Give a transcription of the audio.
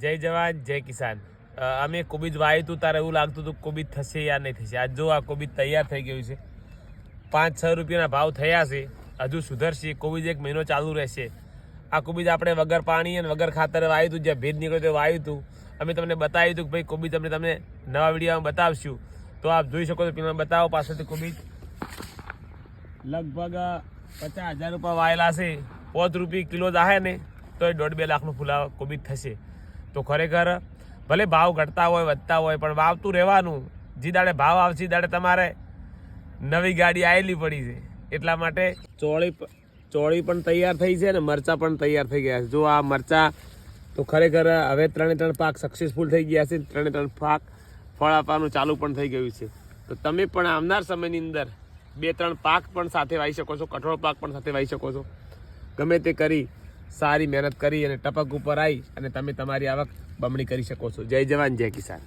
જય જવાન જય કિસાન। અમે કોબીજ વાવ્યું હતું ત્યારે એવું લાગતું હતું કોબીજ થશે યા નહીં થશે। આજ જો આ કોબીજ તૈયાર થઈ ગયું છે, 5-6 રૂપિયાના ભાવ થયા છે। હજુ સુધરશે, કોબીજ 1 મહિનો ચાલુ રહેશે। આ કોબીજ આપણે વગર પાણી અને વગર ખાતરે વાવ્યું હતું, જ્યાં ભેજ નીકળ્યો તે વાવ્યું હતું। અમે તમને બતાવ્યું હતું કે ભાઈ કોબીજ અમે તમને નવા વિડીયોમાં બતાવશું। તો આપ જોઈ શકો છો, પેલા બતાવો પાછળથી કોબીજ લગભગ 50,000 રૂપિયા વાયેલા છે। 5 રૂપિયા કિલો જાહે ને તો 1.5-2 લાખનું ફૂલા કોબીજ થશે। તો ખરેખર ભલે ભાવ ઘટતા હોય વધતા હોય પણ વાવતું રહેવાનું। જે દાડે ભાવ આવશે દાડે તમારે નવી ગાડી આવેલી પડી છે। એટલા માટે ચોળી પણ તૈયાર થઈ છે ને મરચાં પણ તૈયાર થઈ ગયા છે। જો આ મરચાં તો ખરેખર હવે 3 પાક સક્સેસફુલ થઈ ગયા છે। 3 પાક ફળ આપવાનું ચાલુ પણ થઈ ગયું છે। તો તમે પણ આવનાર સમયની અંદર 2-3 પાક પણ સાથે વાવી શકો છો, કઠોળ પાક પણ સાથે વાવી શકો છો। ગમે તે કરી સારી મહેનત કરી અને ટપક ઉપર આવી અને તમે તમારી આવક બમણી કરી શકો છો। જય જવાન જય કિસાન।